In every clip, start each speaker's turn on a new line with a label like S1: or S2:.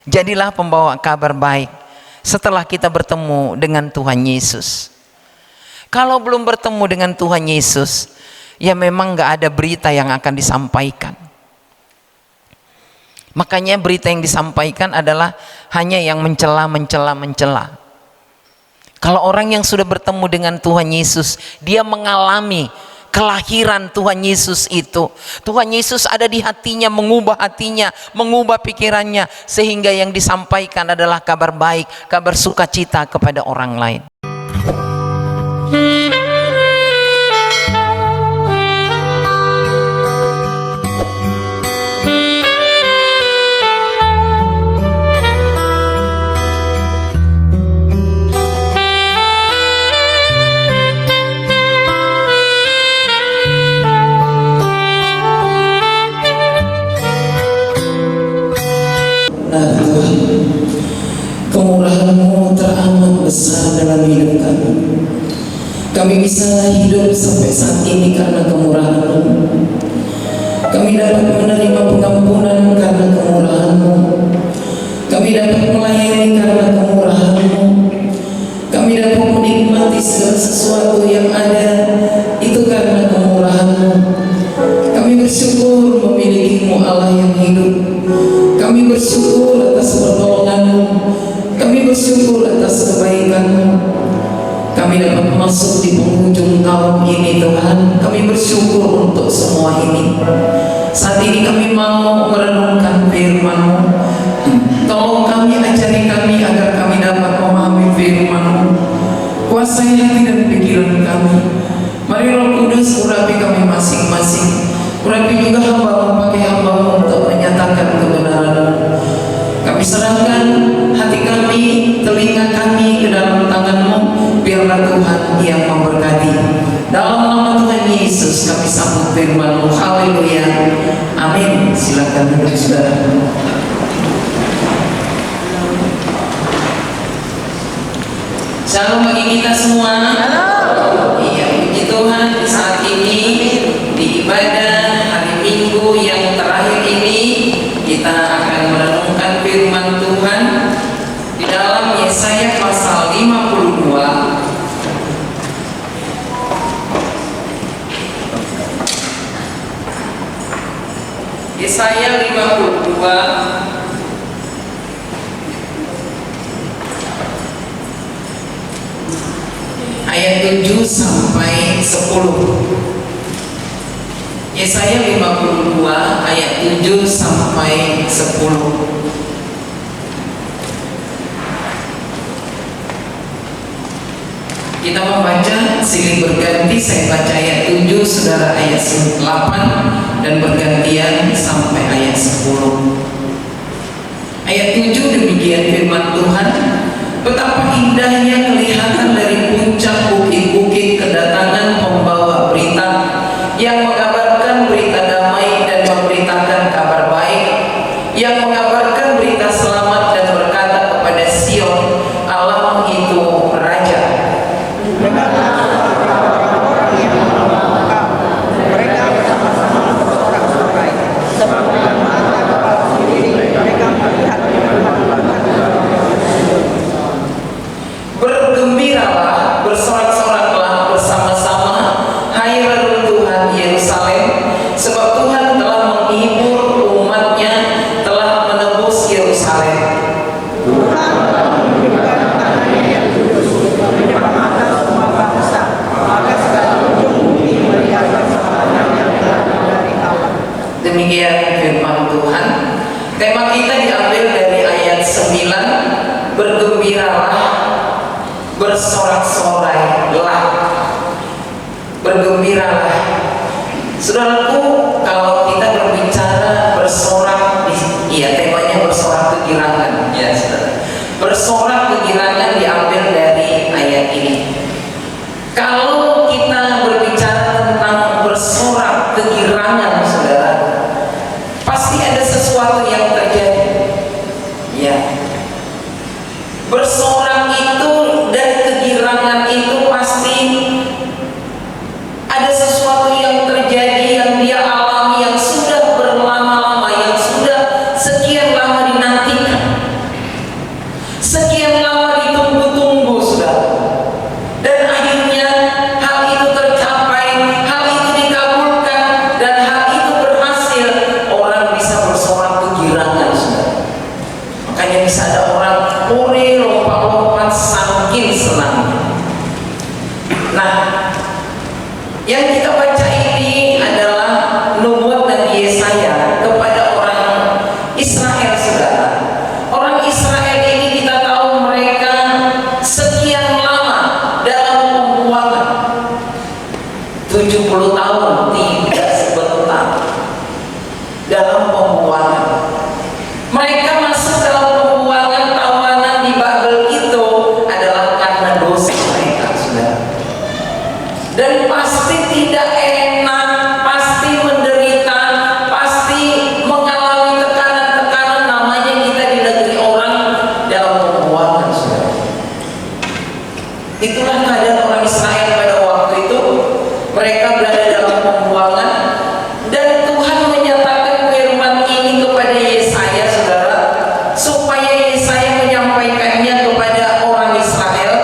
S1: Jadilah pembawa kabar baik setelah kita bertemu dengan Tuhan Yesus. Kalau belum bertemu dengan Tuhan Yesus, ya memang gak ada berita yang akan disampaikan. Makanya berita yang disampaikan adalah hanya yang mencela. Kalau orang yang sudah bertemu dengan Tuhan Yesus, dia mengalami kelahiran Tuhan Yesus itu. Tuhan Yesus ada di hatinya, mengubah hatinya, mengubah pikirannya, sehingga yang disampaikan adalah kabar baik, kabar sukacita kepada orang lain.
S2: Kemurahan-Mu teramat besar dalam hidup kami. Kami bisa hidup sampai saat ini karena kemurahan-Mu. Kami dapat menerima pengampunan karena kemurahan-Mu. Kami dapat melayani karena kemurahan-Mu. Kami dapat menikmati segala sesuatu yang ada itu karena kemurahan-Mu. Kami bersyukur memiliki-Mu, Allah yang hidup. Kami bersyukur atas pertolongan-Mu. Kami bersyukur atas kebaikan-Mu. Kami dapat masuk di penghujung tahun ini, Tuhan. Kami bersyukur untuk semua ini. Saat ini kami mau merenungkan firman-Mu. Tolong kami, ajari kami agar kami dapat memahami firman-Mu. Kuasai hati dan pikiran kami. Mari Roh Kudus urapi kami masing-masing. Urapi juga hamba-Mu, pakai hamba-Mu untuk menyatakan kebenaran-Mu. Kami serahkan hati kami, telinga kami ke dalam tangan-Mu. Biarlah Tuhan yang memberkati. Dalam nama Tuhan Yesus kami sambut firman-Mu. Haleluya, amin. Silakan duduk, saudara. Shalom bagi kita semua. Iya, puji Tuhan, saat ini di ibadah hari Minggu yang terakhir ini kita akan merenungkan firman Tuhan di dalam Yesaya pasal 52. Yesaya 52 ayat 7 sampai 10. Yesaya 52 ayat 7 sampai 10. Kita membaca silih berganti. Saya baca ayat 7, saudara ayat 8, dan bergantian sampai ayat 10. Ayat 7 demikian firman Tuhan. Betapa indahnya kelihatan dari puncak bukit-bukit kedatangan pembawa berita yang mengabarkan berita damai dan memberitakan kabar baik, yang mengabarkan berita selamat dan berkata kepada Sion, Allahmu itu Raja. Bergembiralah, bersorak-soraklah bersama-sama, hai reruntuhan Yerusalem, sebab Tuhan telah menghibur umatnya, telah menebus Yerusalem. Demikian firman Tuhan. Tema kita diambil dari ayat 9, bergembiralah, bersorak-sorailah. Bergembiralah. Saudaraku, kalau kita berbicara bersorak, iya temanya bersorak kegirangan, ya saudara. Bersorak kegirangan diambil dari ayat ini. Kalau kita berbicara tentang bersorak kegirangan, saudara, pasti ada sesuatu yang terjadi. Ya. Bersorak itu dan kegirangan itu pasti ada sesuatu yang terjadi, yang dia alami, yang sudah berlama-lama, yang sudah sekian lama dinantikan.
S1: Hanya bisa ada orang lompat-lompat saking senangnya. Nah, yang kita baca ini adalah nubuat Nabi Yesaya kepada orang Israel, saudara. Orang Israel ini kita tahu mereka sekian lama dalam pembuangan, 70 tahun, tidak sebentar dalam pembuangan. Mereka masuk dalam pembuangan tawanan di Babel itu adalah karena dosa mereka, saudara. Dan pasti tidak enak, pasti menderita, pasti mengalami tekanan-tekanan, namanya kita di negeri orang dalam pembuangan, saudara. Itulah keadaan orang Israel pada waktu itu. Mereka berada dalam pembuangan, dan Tuhan menyatakan firman ini kepada Yesaya, saudara, supaya Yesaya menyampaikannya kepada orang Israel.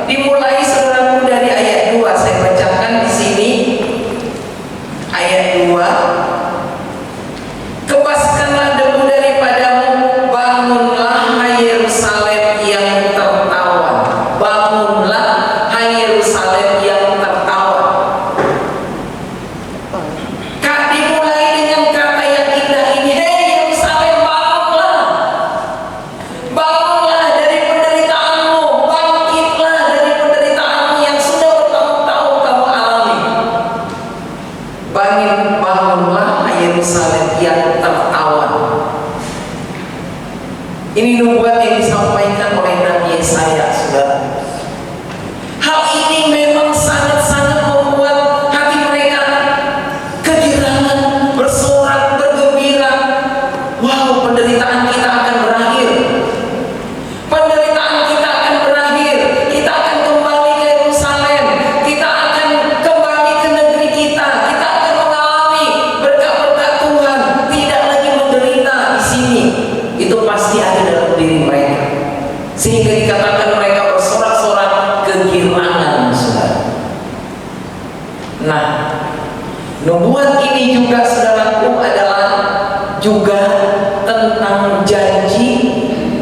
S1: Dimulai, saudaraku, dari ayat 2. Saya bacakan di sini ayat 2. Kebaskanlah debu daripadamu, bangunlah hai Yerusalem yang tertawan. Bangunlah hai Yerusalem yang tertawan. Dimulai dengan kata yang indah ini, hei Yerusalem, bangunlah. Bangunlah dari penderitaanmu, bangkitlah dari penderitaanmu yang sudah bertahun-tahun kamu alami. Bangunlah hai Yerusalem yang tertawan. Ini nubuat yang disampaikan oleh Nabi Yesaya, saudara. Hal ini memang sangat-sangat membuat hati mereka kegirangan, bersorak, bergembira. Wow, penderitaan kita akan berakhir. Penderitaan kita akan berakhir. Kita akan kembali ke Yerusalem. Kita akan kembali ke negeri kita. Kita akan mengalami berkat-berkat Tuhan. Tidak lagi menderita di sini. Itu pasti ada dalam diri mereka. Sehingga dikatakan mereka bersorak-sorak kegirangan, saudara. Nah, nubuat ini juga, saudaraku, adalah juga tentang janji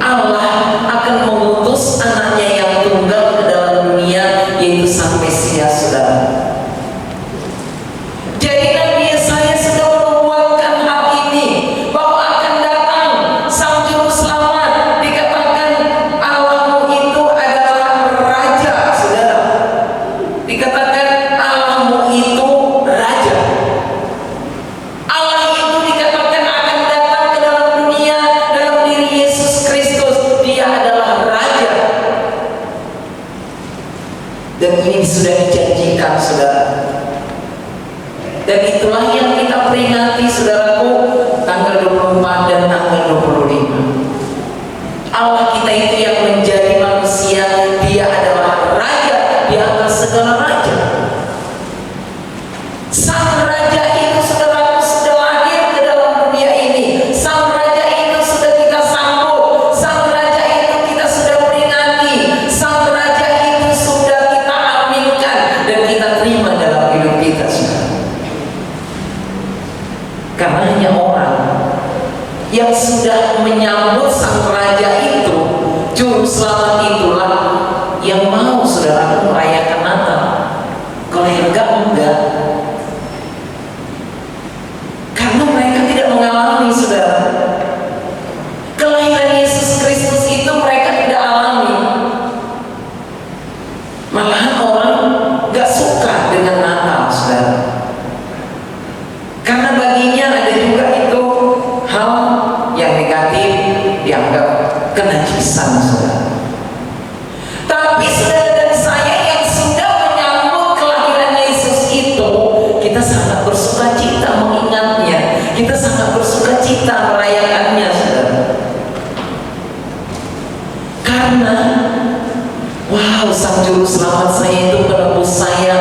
S1: Allah akan mengutus anaknya yang tunggal ke dalam dunia, yaitu Sang Mesias, saudara. Jadi Nabi Yesaya sudah menubuatkan hal ini, bahwa akan datang Sang Juru Selamat. Dikatakan Allahmu itu adalah Raja, saudara. Dikatakan Allahmu itu Raja. Allah itu dikatakan akan datang ke dalam dunia dalam diri Yesus Kristus. Dia adalah Raja. Dan ini sudah dijanjikan, saudara. Dan itulah yang kita peringati, saudaraku, tanggal 24 dan tanggal 25. Allah kita itu yang menjadi manusia, Dia adalah Raja di atas segala raja. Sang Raja itu, saudaraku, sudah lahir ke dalam dunia ini. Sang Raja itu sudah kita sambut. Sang Raja itu kita sudah peringati. Sang Raja itu sudah kita aminkan dan kita terima dalam hidup kita, saudara. Karena hanya orang yang sudah menyambut Sang Raja itu, Juru Selamat itulah yang mau, saudaraku, merayakan Natal. Kalau yang enggak. Karena mereka tidak mengalami, saudara. Kelahiran Yesus Kristus itu mereka tidak alami. Malahan orang gak suka dengan Natal, saudara. Karena baginya ada juga itu hal yang negatif, dianggap kenajisan, saudara. Tapi saudara dan saya yang sudah menyambut kelahiran Yesus itu, kita sangat bersuka cita mengingatnya. Kita sangat bersuka cita merayakannya, saudara. Karena wow, Sang Juru Selamat saya itu menebus saya.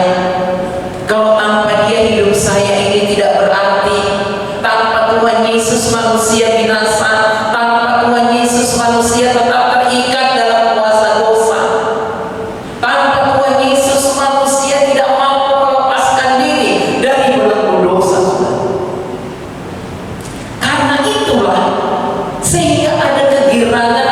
S1: Kalau tanpa Dia hidup saya ini tidak berarti. Tanpa Tuhan Yesus manusia binasa. Tanpa Tuhan Yesus manusia tetap terikat dalam kuasa dosa. Tanpa Tuhan Yesus manusia tidak mampu melepaskan diri dari belenggu dosa. Karena itulah sehingga ada kegirangan,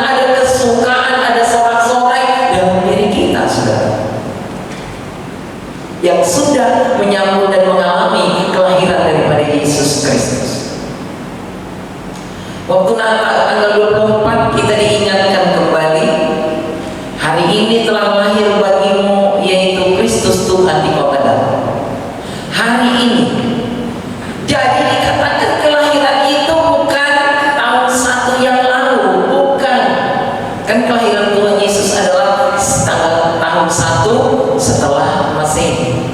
S1: Kan kelahiran Tuhan Yesus adalah tahun 1 setelah Masehi.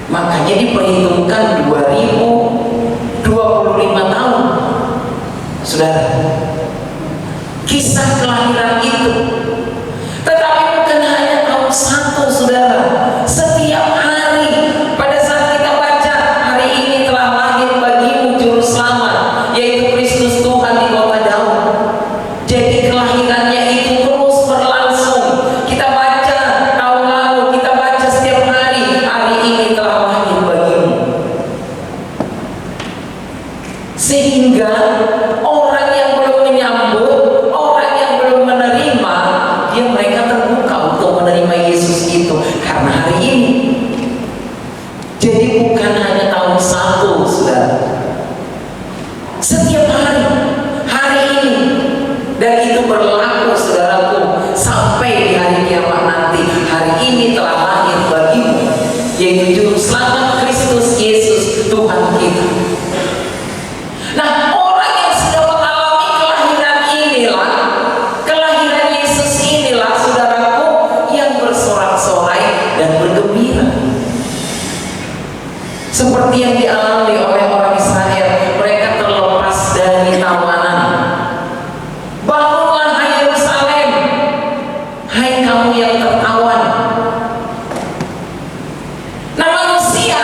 S1: Makanya diperhitungkan 2025 tahun. Saudara, kisah kelahiran itu. Tetapi bukan hanya tahun 1, saudara. Setiap hari pada saat kita baca, hari ini telah lahir bagimu juru selamat, yaitu Kristus Tuhan di kota Daud. Jadi kelahirannya itu terus berlangsung. Kita baca tahun lalu, kita baca setiap hari, hari ini telah lahir bagimu. Sehingga orang yang belum menyambut, orang yang belum menerima, mereka terbuka untuk menerima Yesus itu karena hari ini. Jadi bukan hanya tahun 1, saudara. Setiap hari ini, dan itu berlaku, saudaraku, sampai di hari kiamat nanti. Hari ini telah lahir bagimu, yaitu juru selamat Kristus Yesus Tuhan kita. Nah, orang yang sudah mengalami kelahiran inilah, kelahiran Yesus inilah, saudaraku, yang bersorak-sorai dan bergembira. Seperti yang dialami oleh orang Israel, mereka terlepas dari tawanan. Bangunlah hai Yerusalem, hai kamu yang tertawan. Nah, manusia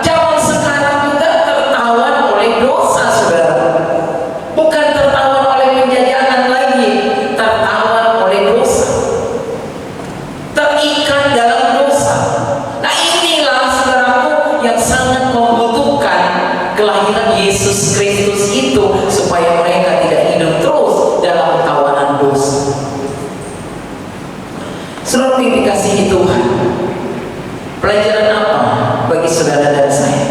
S1: zaman sekarang juga tertawan oleh dosa, saudara. Bukan tertawan oleh penjajahan lagi, tertawan oleh dosa, terikat dalam dosa. Nah, inilah, saudaraku, yang sangat membutuhkan kelahiran Yesus Kristus itu, supaya mereka tidak hidup terus dalam tawanan dosa. Saudara yang dikasihi Tuhan, pelajaran apa bagi saudara dan saya?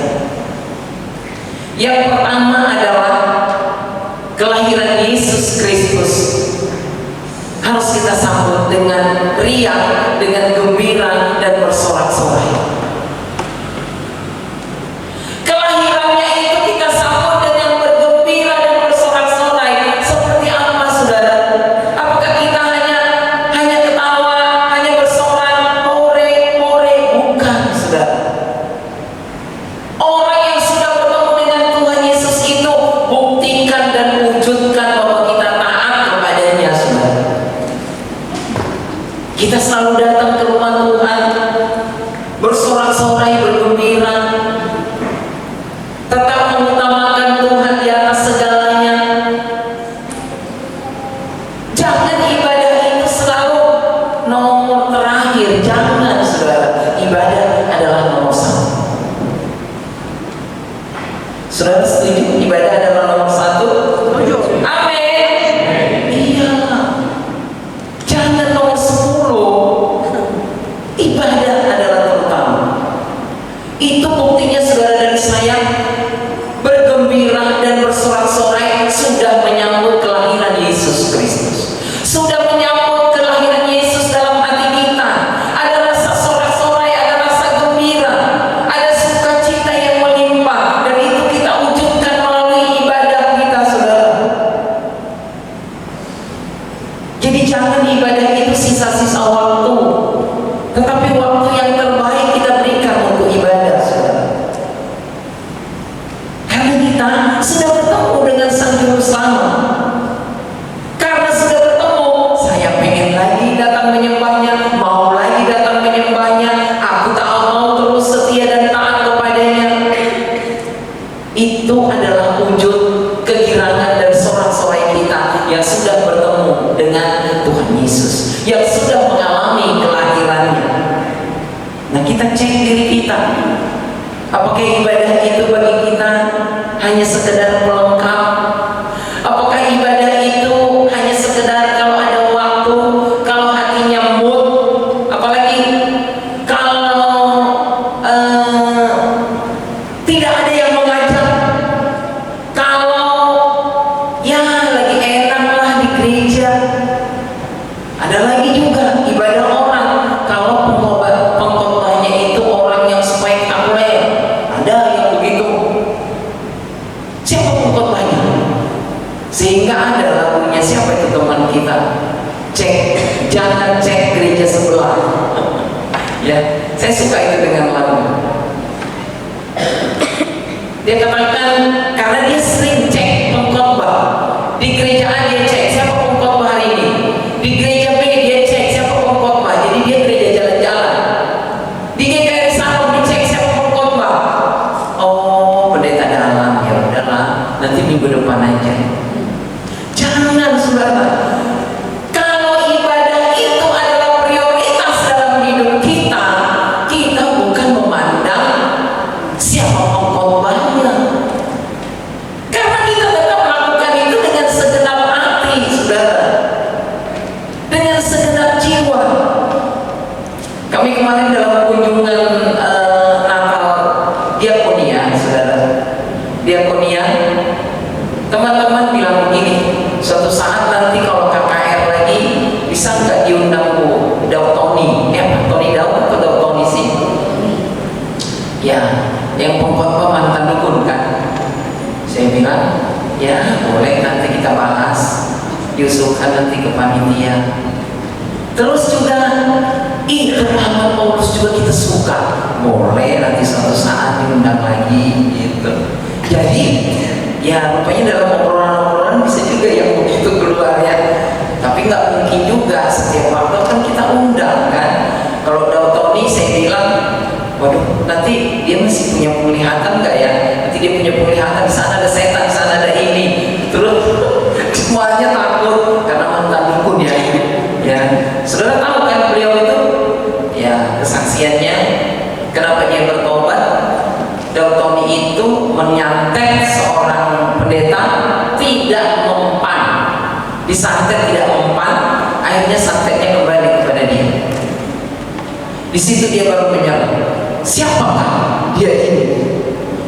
S1: Yang pertama adalah kelahiran Yesus Kristus harus kita sambut dengan riang, dengan gembira dan bersorak-sorai. Kelahirannya itu kita sambut dengan bergembira dan bersorak-sorai. Seperti apa, saudara? Apakah kita hanya ketawa, hanya bersorak, hore? Bukan, saudara. Orang yang sudah bertemu dengan Tuhan Yesus itu, buktikan dan wujudkan bahwa kita taat kepadanya, saudara. Kita selalu datang ke rumah Tuhan, bersorak-sorai, bergembira, tetap mengutamakan Tuhan di atas segalanya. Jangan ibadah itu selalu nomor terakhir. Jangan, saudara. Ibadah adalah nomor 1. Saudara setuju ibadah adalah nomor 1? Amin. Iya. Jangan nomor 10. Ibadah adalah terutama. Itu buktinya saudara dan saya bergembira dan bersorak-sorai sudah menyambut kelahiran Yesus Kristus. Sudah menyambut kelahiran Yesus dalam hati kita. Ada rasa sorak-sorai, ada rasa gembira, ada sukacita yang melimpah, dan itu kita wujudkan melalui ibadah kita, saudara. Jadi jangan ibadah itu sisa-sisa waktu, tetapi waktu yang terbaik kita berikan untuk ibadah, saudara. Karena kita sudah bertemu dengan Sang Juru Selamat. Karena sudah bertemu, saya pengen lagi datang menyembahnya, mau lagi datang menyembahnya. Aku tak mau terus setia dan taat kepadanya. Itu adalah wujud kegirangan dan sorak-sorai kita yang sudah bertemu dengan Tuhan Yesus, yang sudah mengalami kelahirannya. Nah, kita cek diri kita. Apakah ibadah itu bagi kita hanya sekedar pelengkap? Apakah ibadah itu hanya sekedar kalau ada waktu, kalau hatinya mood, apalagi kalau tidak ada yang mengajak, kalau ya lagi enak lah di gereja. Ada lagi juga ibadah orang kalau pengkhotbahnya itu orang yang spektakuler. Ada yang begitu. Siapa pengkhotbahnya? Sehingga ada lagunya, siapa itu teman kita?
S2: Saya suka itu dengan lagu. Dia katakan karena dia sering cek pengkhotbah di gereja A, dia cek siapa pengkhotbah hari ini, di gereja B dia cek siapa pengkhotbah, jadi dia gereja jalan-jalan. Di GKR Salom dicek siapa pengkhotbah. Oh, pendeta dalam, ya udahlah, nanti minggu depan aja. Jangan saudara. Kalau ibadah itu adalah prioritas dalam hidup kita, kita bukan memandang siapa pengkhotbahnya. Karena kita tetap melakukan itu dengan segenap hati, saudara. Dengan segenap jiwa. Kami kemarin dalam kunjungan Natal diakonia, saudara. Diakonia, teman-teman bilang begini, suatu saat nanti kalau KKR lagi, bisa nggak diundang Bu Daud Tony? Tony Daud atau Daud Tony sih? Ya, yang pengkhotbah mantan dukun kan? Saya bilang, ya boleh, nanti kita bahas, diusulkan nanti ke panitia. Terus juga, Muhammad Paulus juga kita suka, boleh nanti suatu saat diundang lagi gitu. Jadi ya rupanya dalam obrolan-obrolan bisa juga yang begitu keluar ya. Tapi nggak mungkin juga setiap waktu kan kita undang kan. Kalau Daud Tony saya bilang, waduh nanti dia masih punya penglihatan nggak ya? Nanti dia punya penglihatan, di sana ada setan, di sana ada ini. Terus semuanya takut karena mantan dukun ya. Ya, saudara tahu kan beliau itu? Ya, kesaksiannya kenapa dia bertobat? Daud Tony itu menyantet seorang pendeta tidak mempan, disantet tidak mempan, akhirnya santetnya kembali kepada dia. Di situ dia baru menyadari, siapakah dia ini?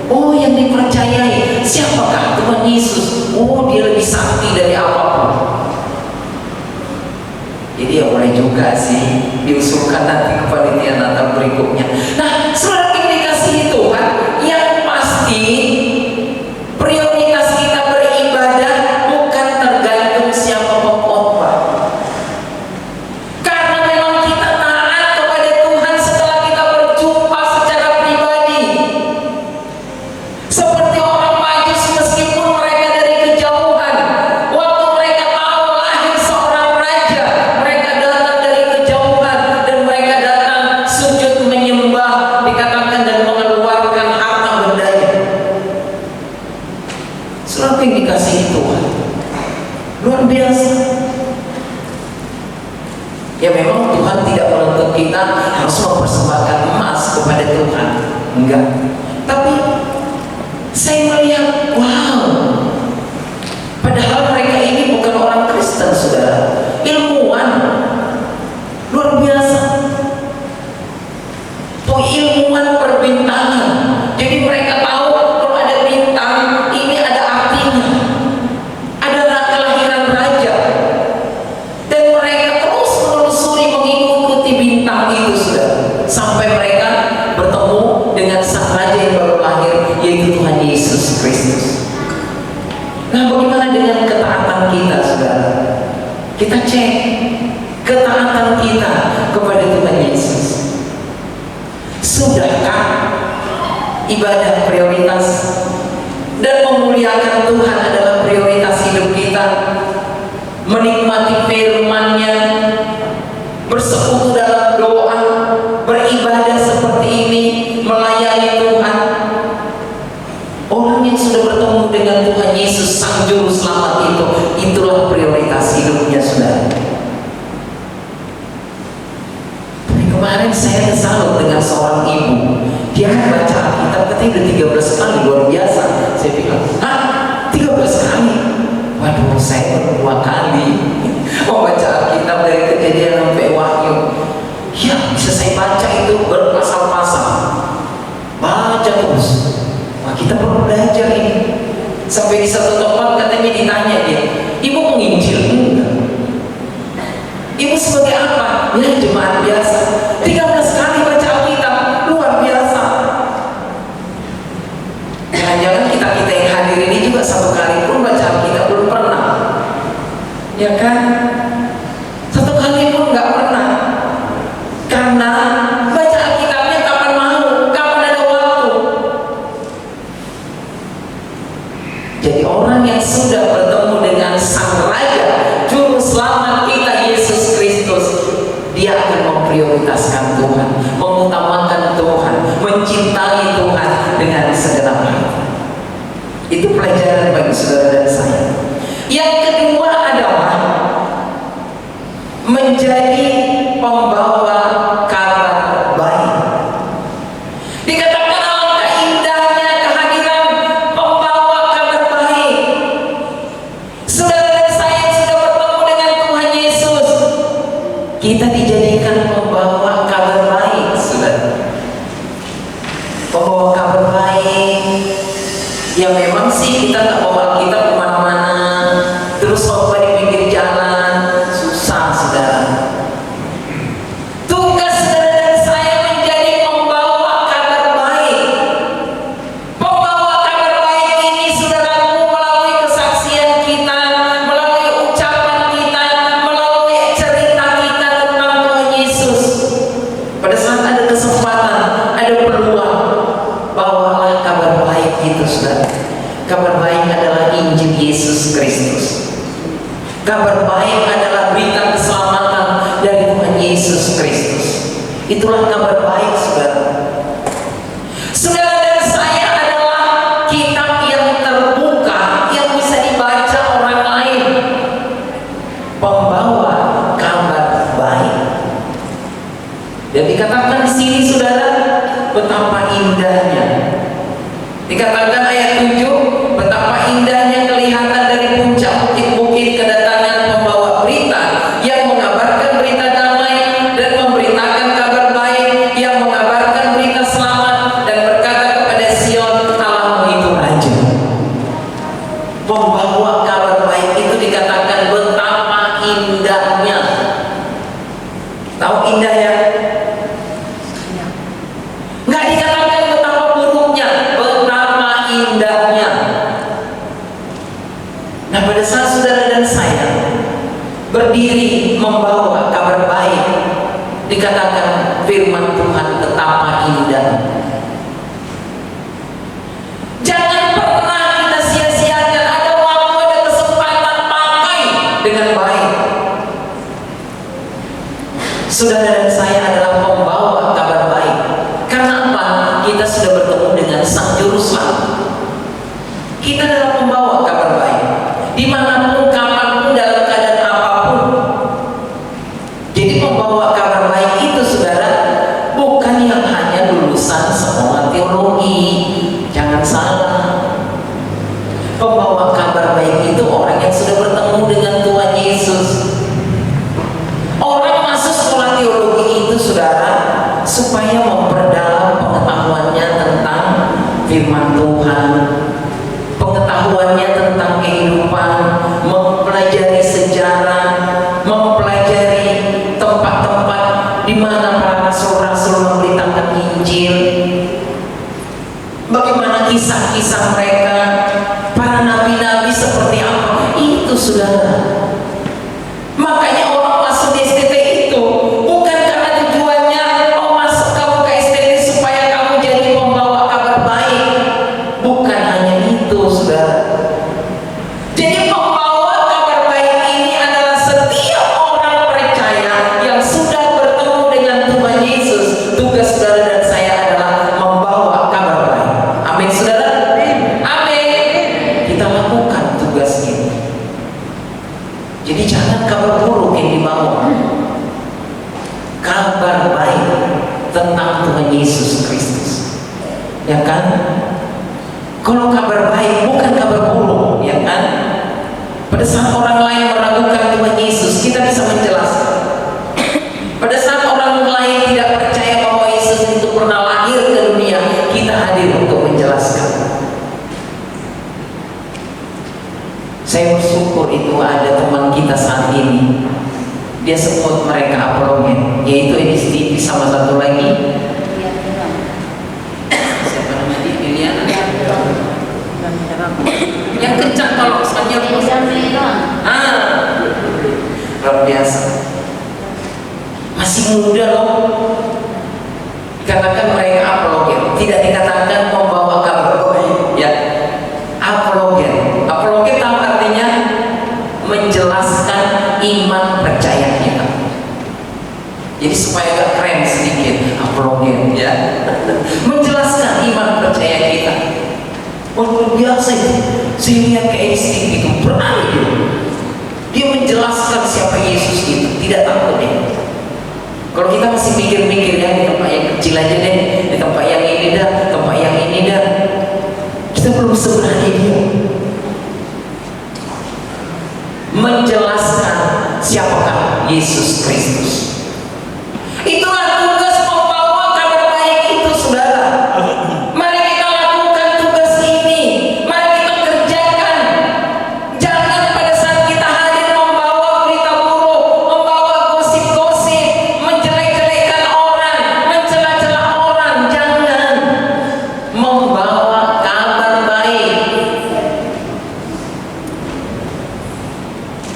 S2: Oh, yang dipercayai. Siapakah? Tuhan Yesus. Oh, dia lebih sakti dari apapun. Jadi ya boleh juga sih diusulkan nanti ke panitia Natal berikutnya. Nah, saudara indikasi itu kan, yang pasti prioritas kita beribadah bukan tergantung siapa pengkhotbah. Karena memang kita taat kepada Tuhan setelah kita berjumpa secara pribadi. Seperti orang Majus, meskipun mereka dari kejauhan, waktu mereka tahu lahir seorang raja, mereka datang dari kejauhan dan mereka datang sujud menyembah, dikatakan, dan mengeluarkan harta bendanya. Selalu yang dikasih Tuhan luar biasa. Ya memang Tuhan tidak menuntut kita harus mempersembahkan emas kepada Tuhan, enggak. Tapi saya melihat, wow, padahal mereka ini bukan orang Kristen, saudara, ilmuwan luar biasa, ilmuwan perbintangan. Jadi mereka tahu kalau ada bintang ini ada artinya, ada kelahiran raja, dan mereka terus menelusuri mengikuti bintang itu, saudara, sampai mereka bertemu dengan sang raja yang baru lahir, yaitu Tuhan Yesus Kristus. Nah, bagaimana dengan ketaatan kita, saudara? Kita cek ketaatan kita kepada Tuhan Yesus. Sudahkah ibadah prioritas dan memuliakan Tuhan adalah prioritas hidup kita? Menikmati firman-Nya, bersekutu dalam doa, beribadah seperti ini, melayani Tuhan. Orang yang sudah bertemu dengan Tuhan Yesus Sang Juru Selamat itu, itulah prioritas hidupnya, saudara. Kemarin saya salut dengan seorang ibu, dia membaca Alkitab katanya udah 13 kali, luar biasa. Saya bilang, hah? 13 kali? Waduh, saya baru 2 kali membaca Alkitab dari Kejadian sampai Wahyu. Ya, bisa saya baca itu berpasal-pasal, baca terus. Wah, kita perlu belajar ini. Sampai di satu tempat katanya ditanya dia, ibu menginjil? Enggak. Ibu sebagai apa? Ya, jemaat biasa. 13 kali baca Alkitab, luar biasa. Jangan-jangan kita yang hadir ini juga 1 kali pun baca Alkitab belum pernah, ya kan?
S1: memprioritaskan Tuhan, mengutamakan Tuhan, mencintai Tuhan dengan segenap hati. Itu pelajaran bagi saudara dan saya. Yang kedua adalah menjadi pembawa kabar baik. Dikatakan alangkah indahnya kehadiran pembawa kabar baik. Saudara dan saya yang sudah bertemu dengan Tuhan Yesus, kita dijadikan pembawa kabar baik, saudara. Pembawa kabar baik. Ya memang sih kita tak bawa kita kemana-mana, terus khotbah di pinggir jalan, susah, saudara. Tugas saudara dan saya menjadi pembawa kabar baik. Pembawa kabar baik ini, saudaraku, melalui kesaksian kita, melalui ucapan kita, melalui cerita kita tentang Tuhan Yesus. Pada saat ada kesempatan, ada peluang, bawalah kabar baik itu, saudara. Kabar baik adalah Injil Yesus Kristus. Kabar baik adalah berita keselamatan dari Tuhan Yesus Kristus. Itulah kabar baik, saudara. Saudara dan saya adalah kitab yang terbuka yang bisa dibaca orang lain. Pembawa kabar baik. Dan dikatakan di sini, saudara, betapa indahnya. Dikatakan ayat 7, betapa indahnya kelihatan dari puncak bukit-bukit kedatangan pembawa berita yang mengabarkan berita damai dan memberitakan kabar baik, yang mengabarkan berita selamat dan berkata kepada Sion, Allahmu itu Raja. Pembawa kabar baik itu dikatakan betapa indahnya. Tahu indah ya? Nggak dikatakan betapa buruknya, betapa indahnya. Nah, pada saat saudara dan saya berdiri membawa kabar baik, dikatakan firman Tuhan betapa indah. Jangan pernah kita sia-siakan ada waktu, ada kesempatan, pakai dengan baik. Saudara dan saya adalah pembawa kabar baik. Karena apa? Kita sudah bertemu dengan Sang Juru Selamat. Kita adalah pembawa kabar baik. Dimanapun, kapanpun, dalam keadaan apapun. Jadi pembawa kabar baik itu, saudara, bukan yang hanya lulusan sekolah teologi. Jangan salah. Pembawa kabar baik itu orang yang sudah bertemu dengan Tuhan Yesus. Orang masuk sekolah teologi itu, saudara, supaya memperdalam pengetahuannya tentang firman Tuhan, pengetahuannya tentang kehidupan, mempelajari sejarah, mempelajari tempat-tempat di mana para rasul-rasul memberitakan Injil, bagaimana kisah-kisah mereka, para nabi-nabi seperti apa. Itu, saudara. Makanya orang masuk di STT itu bukan karena tujuannya, oh masuk kamu ke STT supaya kamu jadi pembawa kabar baik. Bukan hanya itu, saudara. Jadi pembawa kabar baik ini adalah setiap orang percaya yang sudah bertemu dengan Tuhan Yesus. Tugas saudara dan saya adalah membawa kabar baik. Amin, saudara. Amin. Kita lakukan tugas ini. Jadi jangan kabar buruk yang dibawa. Kabar baik tentang Tuhan Yesus Kristus. Ya kan? Kalau kabar baik bukan kabar buruk, ya kan? Pada saat orang lain meragukan Tuhan Yesus, kita bisa menjelaskan. Pada saat orang lain tidak percaya bahwa Yesus itu pernah lahir ke dunia, kita hadir untuk menjelaskan. Saya bersyukur itu ada teman kita saat ini. Dia sebut mereka apologet, yaitu Edis TV sama satu lagi. Siapa namanya dia? Liliana. Yang kencang kalau misalnya. Luar biasa. Masih muda loh. Dikatakan mereka apologet, tidak dikatakan membawa kabar baik. Ya, apologet. Apologet tahu artinya menjelaskan iman percaya kita. Jadi supaya agak keren sedikit, apologet ya. Menjelaskan iman percaya kita. Wah, luar biasa itu. Saya lihat ke istri itu berani dia. Dia menjelaskan siapa Yesus itu, tidak takut deh. Kalau kita masih mikir-mikir ya, di tempat yang kecil aja deh, di tempat yang ini dah, tempat yang ini dah, kita belum seberani dia. Menjelaskan siapakah Yesus Kristus. Itulah tugas pembawa kabar baik itu, saudara. Mari kita lakukan tugas ini, mari kita kerjakan. Jangan pada saat kita hadir membawa berita buruk, membawa gosip-gosip, menjelek-jelekan orang, mencela-cela orang. Jangan. Membawa kabar baik.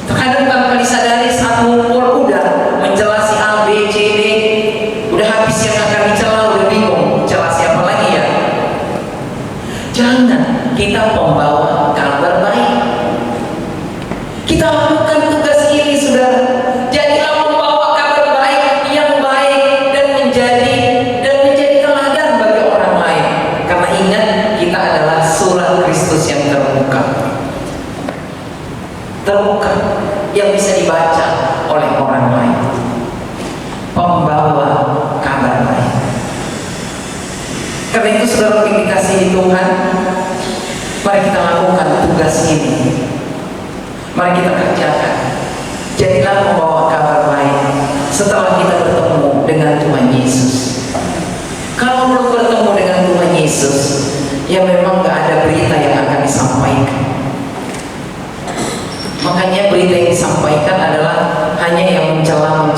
S1: Terkadang tanpa disadari saat ngumpul udah menjelasi A, B, C, D, udah habis yang akan dicela, udah bingung cela siapa lagi ya. Jangan, kita pembawa kabar baik. Kita lakukan tugas ini, saudara. Jadilah membawa kabar baik yang baik dan menjadi teladan bagi orang lain. Karena ingat, kita adalah surat Kristus yang terbuka yang bisa dibaca oleh orang lain. Pembawa kabar baik. Karena itu, saudara yang dikasihi Tuhan, mari kita lakukan tugas ini. Mari kita kerjakan. Jadilah membawa kabar baik setelah kita bertemu dengan Tuhan Yesus. Kalau belum bertemu dengan Tuhan Yesus, ya memang gak ada berita yang akan disampaikan. Makanya berita yang disampaikan adalah hanya yang mencela.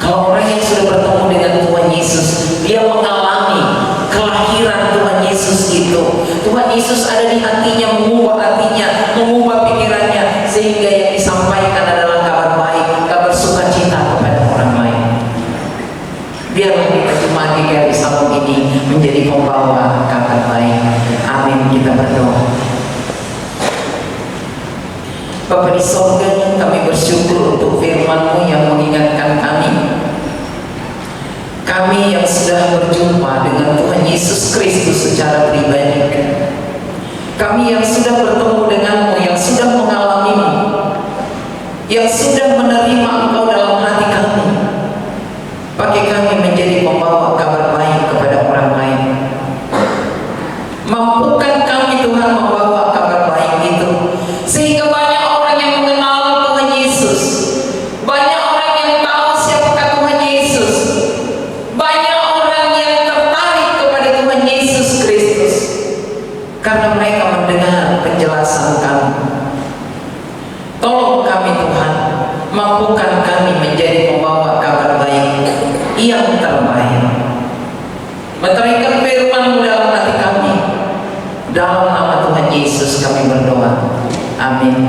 S1: Kalau orang yang sudah bertemu dengan Tuhan Yesus, dia mengalami kelahiran Tuhan Yesus itu. Tuhan Yesus ada di hatinya, mengubah hatinya, mengubah pikirannya, sehingga yang disampaikan adalah kabar baik, kabar sukacita kepada orang lain. Biarlah kita cuma di GRI Salom ini menjadi pembawa kabar baik. Amin. Kita berdoa. Bapa di sorga, kami bersyukur untuk firman-Mu yang mengingatkan kami yang sudah berjumpa dengan Tuhan Yesus Kristus secara pribadi, kami yang sudah bertemu dengan-Mu, yang sudah mengalami-Mu, yang sudah menerima Engkau dalam hati kami. Pakai kami menjadi pembawa kabar baik kepada orang lain. Mampukan kami, Tuhan, membawa kabar baik itu, sehingga banyak orang yang mengenal Tuhan Yesus, banyak orang yang tahu siapakah Tuhan Yesus, banyak orang yang tertarik kepada Tuhan Yesus Kristus karena mereka mendengar penjelasan kami. Tolong kami, Tuhan, mampukan kami menjadi pembawa kabar baik yang terbaik. Meteraikan firman-Mu dalam hati kami. Dalam nama Tuhan Yesus kami berdoa. Amin.